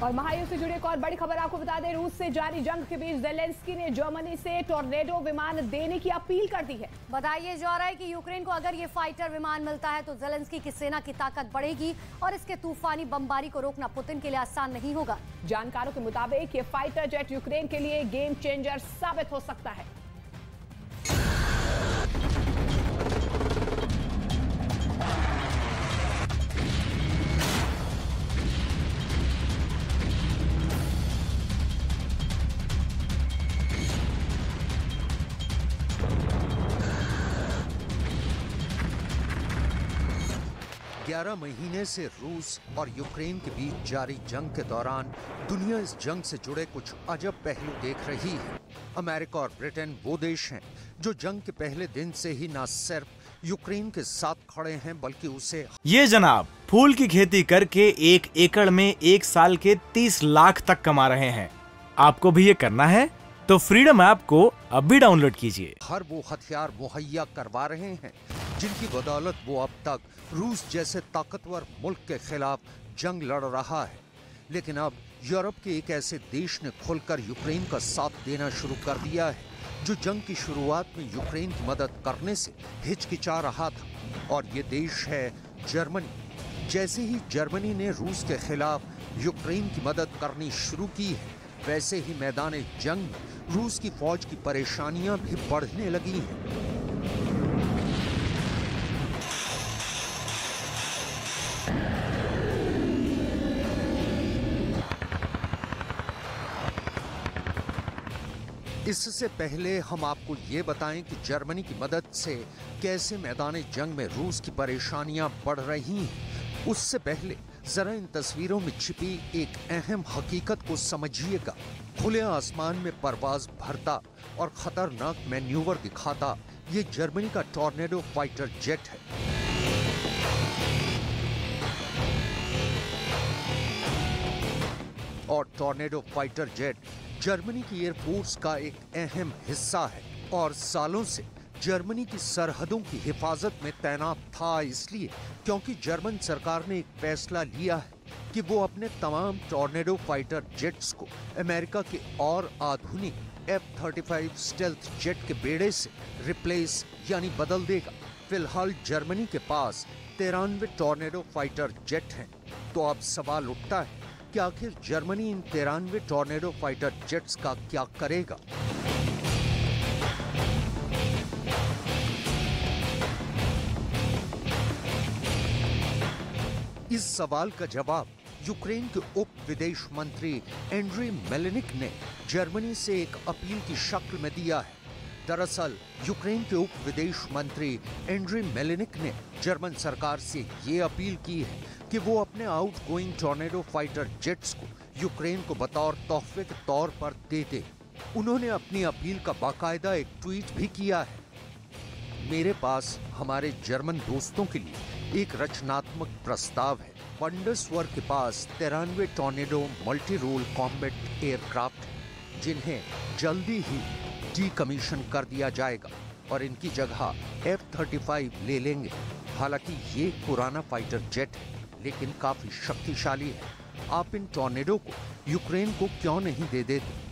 और महायुद्ध से जुड़ी एक और बड़ी खबर आपको बता दें, रूस से जारी जंग के बीच ज़ेलेंस्की ने जर्मनी से टॉर्नेडो विमान देने की अपील कर दी है। बताया जा रहा है कि यूक्रेन को अगर ये फाइटर विमान मिलता है तो ज़ेलेंस्की की सेना की ताकत बढ़ेगी और इसके तूफानी बमबारी को रोकना पुतिन के लिए आसान नहीं होगा। जानकारों के मुताबिक ये फाइटर जेट यूक्रेन के लिए गेम चेंजर साबित हो सकता है। 11 महीने से रूस और यूक्रेन के बीच जारी जंग के दौरान दुनिया इस जंग से जुड़े कुछ अजब पहलू देख रही है। अमेरिका और ब्रिटेन वो देश हैं जो जंग के पहले दिन से ही न सिर्फ यूक्रेन के साथ खड़े हैं बल्कि उसे ये जनाब फूल की खेती करके 1 एकड़ में 1 साल के 30 लाख तक कमा रहे हैं। आपको भी ये करना है तो फ्रीडम ऐप को अब भी डाउनलोड कीजिए। हर वो हथियार मुहैया करवा रहे हैं जिनकी बदौलत वो अब तक रूस जैसे ताकतवर मुल्क के खिलाफ जंग लड़ रहा है। लेकिन अब यूरोप के एक ऐसे देश ने खुलकर यूक्रेन का साथ देना शुरू कर दिया है जो जंग की शुरुआत में यूक्रेन की मदद करने से हिचकिचा रहा था, और ये देश है जर्मनी। जैसे ही जर्मनी ने रूस के खिलाफ यूक्रेन की मदद करनी शुरू की है, वैसे ही मैदान जंग में रूस की फौज की परेशानियां भी बढ़ने लगी हैं। इससे पहले हम आपको ये बताएं कि जर्मनी की मदद से कैसे मैदान जंग में रूस की परेशानियां बढ़ रही हैं। उससे पहले जरा इन तस्वीरों में छिपी एक अहम हकीकत को समझिएगा। खुले आसमान में परवाज भरता और खतरनाक मैन्यूवर दिखाता ये जर्मनी का टॉर्नेडो फाइटर जेट है। और टॉर्नेडो फाइटर जेट जर्मनी की एयरफोर्स का एक अहम हिस्सा है और सालों से जर्मनी की सरहदों की हिफाजत में तैनात था, इसलिए क्योंकि जर्मन सरकार ने एक फैसला लिया है कि वो अपने तमाम टॉर्नेडो फाइटर जेट्स को अमेरिका के और आधुनिक F-35 स्टेल्थ जेट के बेड़े से रिप्लेस यानी बदल देगा। फिलहाल जर्मनी के पास 93 टॉर्नेडो फाइटर जेट हैं। तो अब सवाल उठता है कि आखिर Germany in 93 tornado fighter jets का क्या करेगा। इस सवाल का जवाब यूक्रेन के उप विदेश मंत्री एंड्री मेलेनिक ने जर्मनी से एक अपील की शक्ल में दिया है। दरअसल यूक्रेन के उप विदेश मंत्री एंड्री मेलेनिक ने जर्मन सरकार से ये अपील की है कि वो अपने आउटगोइंग टॉर्नेडो फाइटर जेट्स को यूक्रेन को बतौर तोहफे के तौर पर दे दे। उन्होंने अपनी अपील का बाकायदा एक ट्वीट भी किया है। मेरे पास हमारे जर्मन दोस्तों के लिए एक रचनात्मक प्रस्ताव है। बंडसवर के पास 93 Tornado multi role combat aircraft है जिन्हें जल्दी ही डीकमीशन कर दिया जाएगा और इनकी जगह F-35 ले लेंगे। हालांकि ये पुराना फाइटर जेट है लेकिन काफी शक्तिशाली है। आप इन टॉर्नेडो को यूक्रेन को क्यों नहीं दे देते?